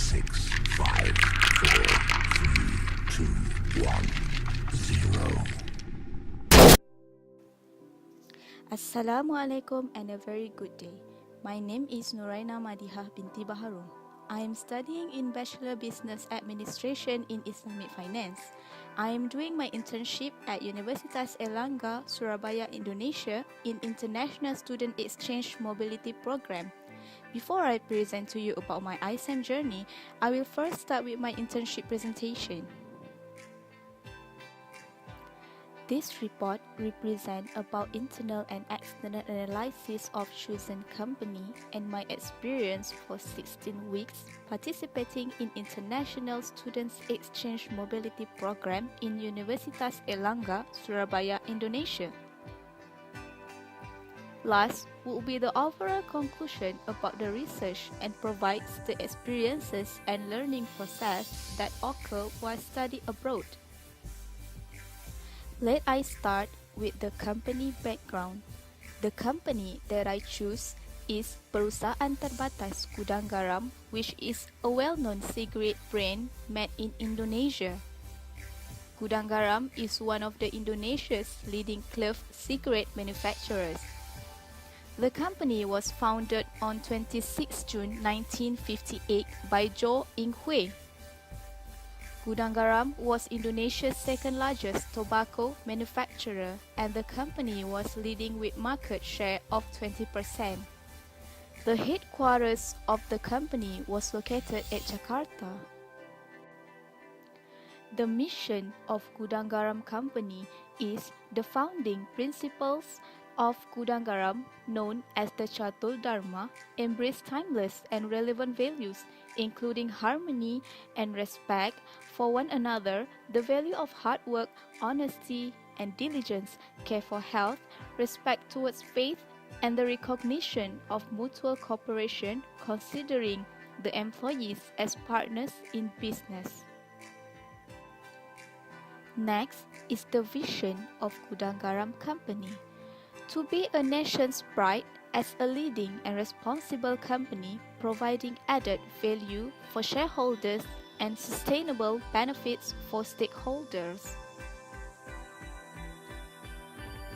6, 5, 4, 3, 2, 1, 0. Assalamualaikum and a very good day. My name is Nuraina'S binti Baharum. I am studying in Bachelor Business Administration in Islamic Finance. I am doing my internship at Universitas Erlangga, Surabaya, Indonesia in International Student Exchange Mobility Program. Before I present to you about my ISEM journey, I will first start with my internship presentation. This report represents about internal and external analysis of chosen company and my experience for 16 weeks participating in International Students Exchange Mobility Program in Universitas Erlangga, Surabaya, Indonesia. Last will be the overall conclusion about the research and provides the experiences and learning process that occur while study abroad. Let I start with the company background. The company that I choose is Perusahaan Terbatas Gudang Garam, which is a well-known cigarette brand made in Indonesia. Gudang Garam is one of the Indonesia's leading clove cigarette manufacturers. The company was founded on 26 June 1958 by Jo Ing Hui. Gudang Garam was Indonesia's second largest tobacco manufacturer and the company was leading with market share of 20%. The headquarters of the company was located at Jakarta. The mission of Gudang Garam Company is the founding principles of Gudang Garam, known as the Chatul Dharma, embrace timeless and relevant values, including harmony and respect for one another, the value of hard work, honesty and diligence, care for health, respect towards faith, and the recognition of mutual cooperation, considering the employees as partners in business. Next is the vision of Gudang Garam Company. To be a nation's pride as a leading and responsible company providing added value for shareholders and sustainable benefits for stakeholders.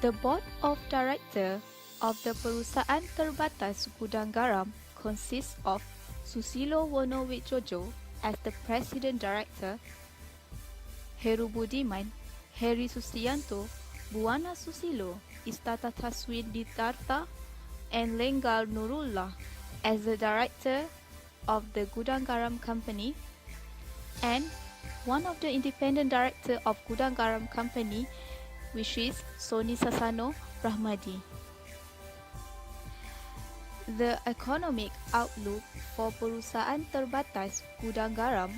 The Board of Directors of the Perusahaan Terbatas Gudang Garam consists of Susilo Wonowijojo as the President Director, Heru Budiman, Heri Susianto, Buana Susilo, Istata Taswin Ditarta, and Lenggal Nurullah as the Director of the Gudang Garam Company, and one of the independent director of Gudang Garam Company, which is Soni Sasano Rahmadi. The economic outlook for Perusahaan Terbatas Gudang Garam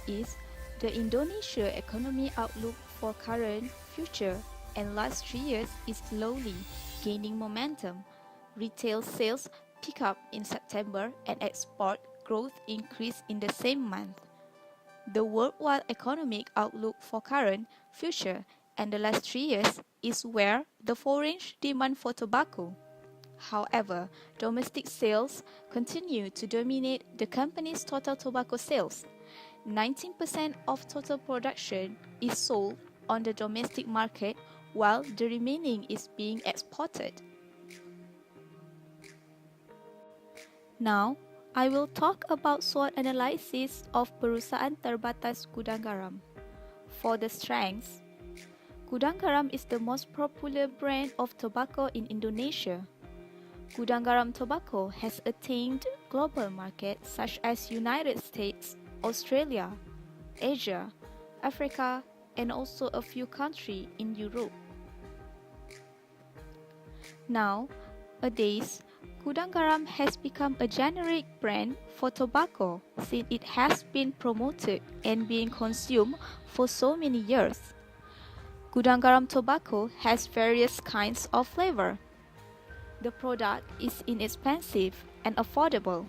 is the Indonesia economy outlook for current, future, and last 3 years is slowly gaining momentum. Retail sales pick up in September and export growth increase in the same month. The worldwide economic outlook for current, future, and the last 3 years is where the foreign demand for tobacco. However, domestic sales continue to dominate the company's total tobacco sales. 19% of total production is sold on the domestic market while the remaining is being exported. Now, I will talk about SWOT analysis of Perusahaan Terbatas Gudang Garam. For the strengths, Gudang Garam is the most popular brand of tobacco in Indonesia. Gudang Garam tobacco has attained global markets such as United States, Australia, Asia, Africa, and also a few countries in Europe. Nowadays, Gudang Garam has become a generic brand for tobacco since it has been promoted and being consumed for so many years. Gudang Garam tobacco has various kinds of flavor. The product is inexpensive and affordable.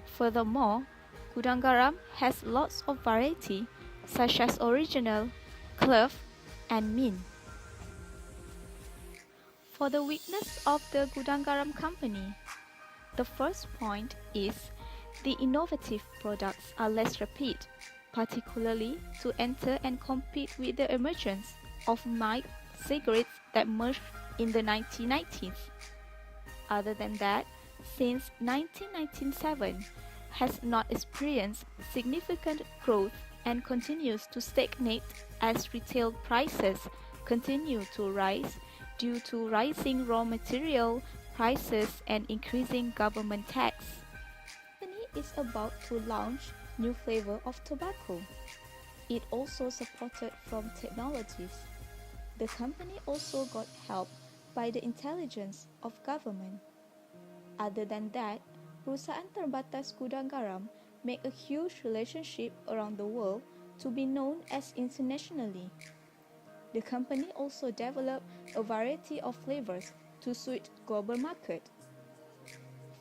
Furthermore, Gudang Garam has lots of variety such as original, clove, and mint. For the weakness of the Gudang Garam Company, the first point is the innovative products are less rapid, particularly to enter and compete with the emergence of mild cigarettes that merged in the 1990s. Other than that, since 1997, has not experienced significant growth and continues to stagnate as retail prices continue to rise due to rising raw material prices and increasing government tax. The company is about to launch new flavor of tobacco. It also supported from technologies. The company also got help by the intelligence of government. Other than that, perusahaan terbatas gudang garam make a huge relationship around the world to be known as internationally. The company also developed a variety of flavors to suit global market.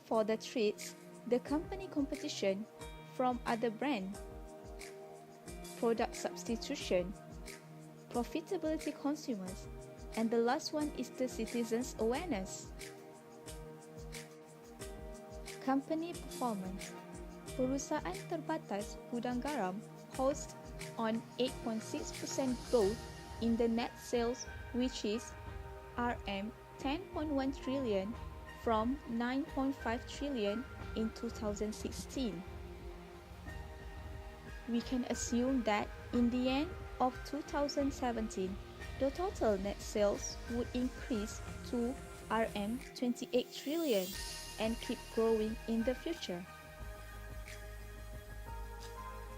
For the treats, the company competition from other brands, product substitution, profitability consumers, and the last one is the citizens' awareness. Company performance. Perusahaan terbatas gudang garam hosts on 8.6% growth in the net sales, which is Rm 10.1 trillion from 9.5 trillion in 2016. We can assume that in the end of 2017, the total net sales would increase to Rm 28 trillion and keep growing in the future.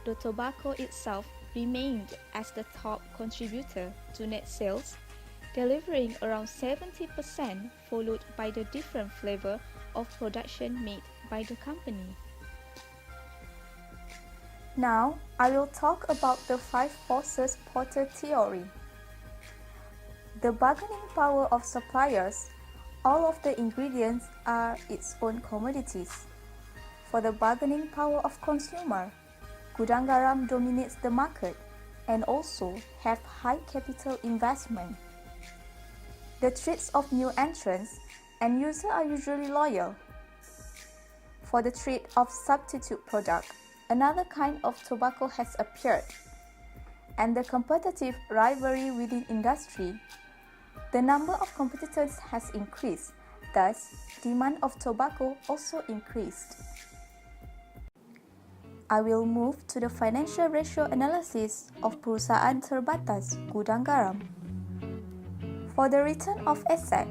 The tobacco itself remained as the top contributor to net sales, delivering around 70%, followed by the different flavor of production made by the company. Now, I will talk about the 5 forces Porter theory. The bargaining power of suppliers. All of the ingredients are its own commodities. For the bargaining power of consumer, gudang garam dominates the market and also have high capital investment. The threats of new entrants and users are usually loyal. For the threat of substitute product, another kind of tobacco has appeared, and the competitive rivalry within industry. The number of competitors has increased, thus demand of tobacco also increased. I will move to the financial ratio analysis of perusahaan terbatas gudang garam. For the return of asset,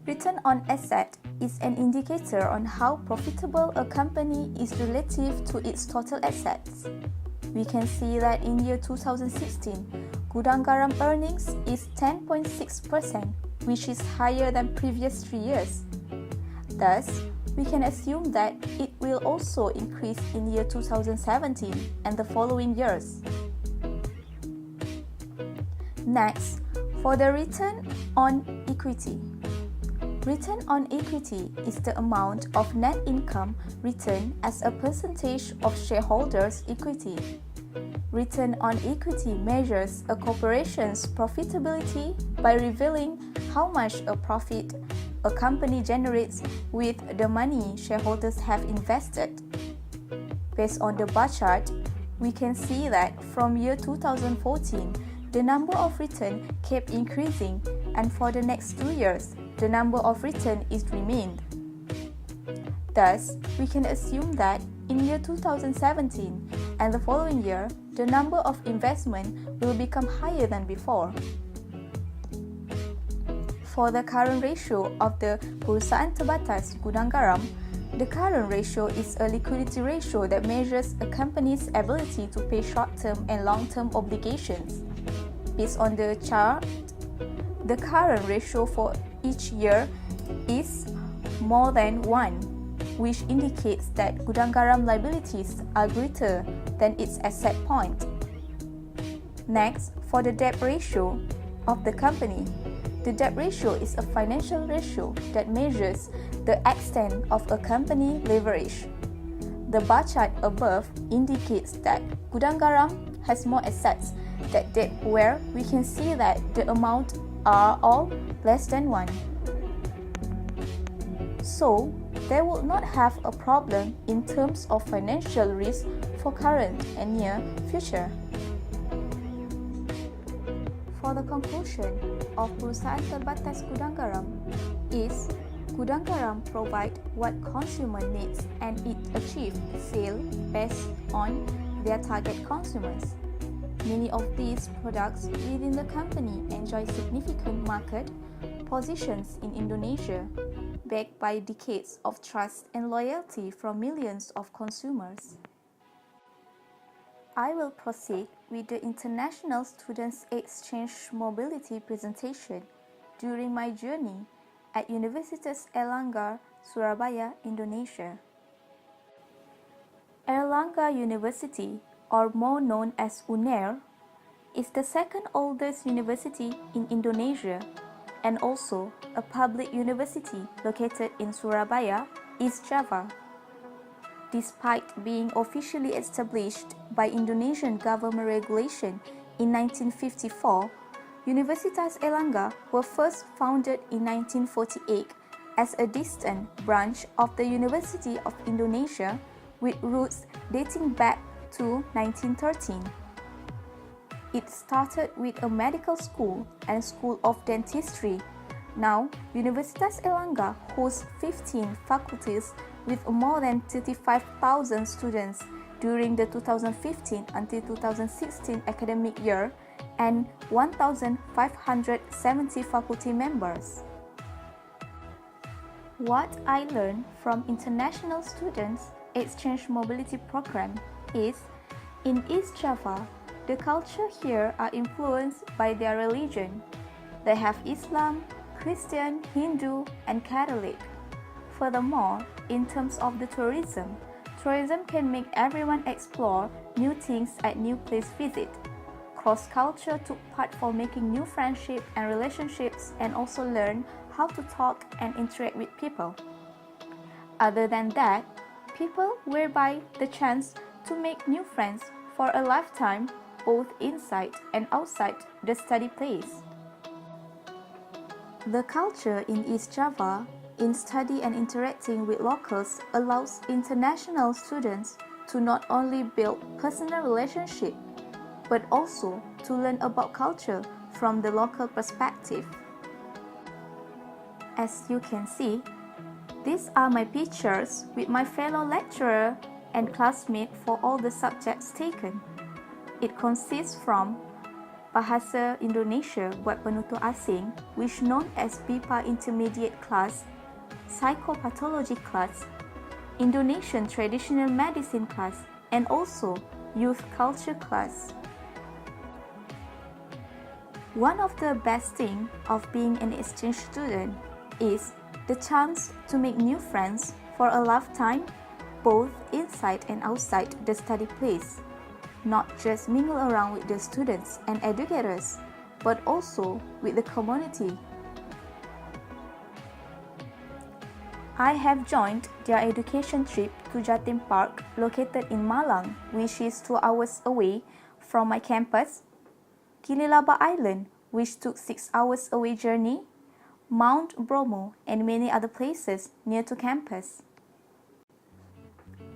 return on asset is an indicator on how profitable a company is relative to its total assets. We can see that in year 2016, gudang garam earnings is 10.6%, which is higher than previous 3 years. Thus, we can assume that it will also increase in year 2017 and the following years. Next, for the return on equity. Return on equity is the amount of net income returned as a percentage of shareholders' equity. Return on equity measures a corporation's profitability by revealing how much a profit a company generates with the money shareholders have invested. Based on the bar chart, we can see that from year 2014, the number of return kept increasing, and for the next 2 years, the number of return is remained. Thus, we can assume that in year 2017 and the following year, the number of investment will become higher than before. For the current ratio of the perusahaan terbatas gudang garam, the current ratio is a liquidity ratio that measures a company's ability to pay short-term and long-term obligations. Based on the chart, the current ratio for each year is more than 1, which indicates that gudang garam liabilities are greater than its asset point. Next, for the debt ratio of the company, the debt ratio is a financial ratio that measures the extent of a company leverage. The bar chart above indicates that gudang garam has more assets than debt, where we can see that the amount are all less than 1. so they would not have a problem in terms of financial risk for current and near future. For the conclusion of Perusahaan Terbatas Gudang Garam is Gudang Garam provide what consumer needs and it achieve sale based on their target consumers. Many of these products within the company enjoy significant market positions in Indonesia, backed by decades of trust and loyalty from millions of consumers. I will proceed with the International Students Exchange Mobility presentation during my journey at Universitas Airlangga, Surabaya, Indonesia. Airlangga University, or more known as UNAIR, is the second oldest university in Indonesia and also a public university located in Surabaya, East Java. Despite being officially established by Indonesian government regulation in 1954, Universitas Airlangga were first founded in 1948 as a distant branch of the University of Indonesia with roots dating back to 1913. It started with a medical school and school of dentistry. Now, Universitas Airlangga hosts 15 faculties with more than 35,000 students during the 2015 until 2016 academic year and 1,570 faculty members. What I learned from International Students Exchange Mobility Program is, in East Java, the culture here are influenced by their religion. They have Islam, Christian, Hindu, and Catholic. Furthermore, in terms of the tourism can make everyone explore new things at new place visit. Cross-culture took part for making new friendship and relationships and also learn how to talk and interact with people. Other than that, people whereby the chance to make new friends for a lifetime both inside and outside the study place. The culture in East Java in study and interacting with locals allows international students to not only build personal relationship, but also to learn about culture from the local perspective. As you can see, these are my pictures with my fellow lecturer and classmate for all the subjects taken. It consists from Bahasa Indonesia buat penutur asing, which known as BIPA Intermediate Class, Psychopathology class, Indonesian Traditional Medicine class, and also Youth Culture class. One of the best things of being an exchange student is the chance to make new friends for a lifetime, both inside and outside the study place. Not just mingle around with the students and educators, but also with the community. I have joined their education trip to Jatim Park located in Malang, which is 2 hours away from my campus, Kililaba Island, which took 6 hours away journey, Mount Bromo, and many other places near to campus.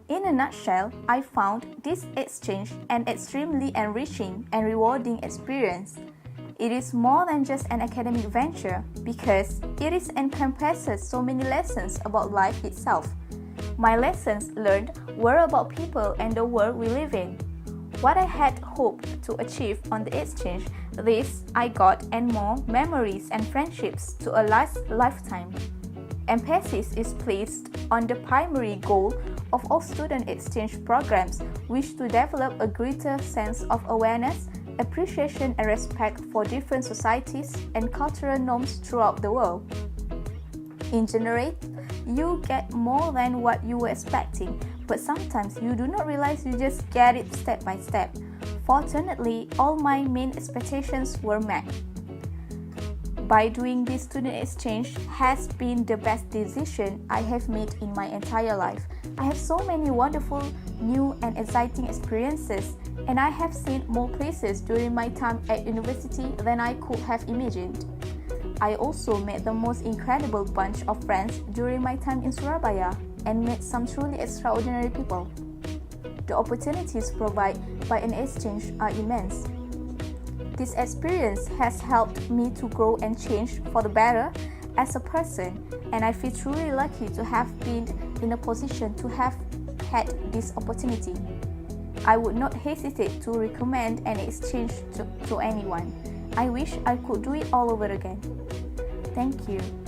In a nutshell, I found this exchange an extremely enriching and rewarding experience. It is more than just an academic venture because it encompasses so many lessons about life itself. My lessons learned were about people and the world we live in. What I had hoped to achieve on the exchange, this I got, and more memories and friendships to a lifetime. Emphasis is placed on the primary goal of all student exchange programs, which to develop a greater sense of awareness, appreciation and respect for different societies and cultural norms throughout the world. In general, you get more than what you were expecting, but sometimes you do not realize you just get it step by step. Fortunately, all my main expectations were met. By doing this student exchange has been the best decision I have made in my entire life. I have so many wonderful, new and exciting experiences, and I have seen more places during my time at university than I could have imagined. I also met the most incredible bunch of friends during my time in Surabaya and met some truly extraordinary people. The opportunities provided by an exchange are immense. This experience has helped me to grow and change for the better as a person, and I feel truly lucky to have been in a position to have had this opportunity. I would not hesitate to recommend an exchange to anyone. I wish I could do it all over again. Thank you.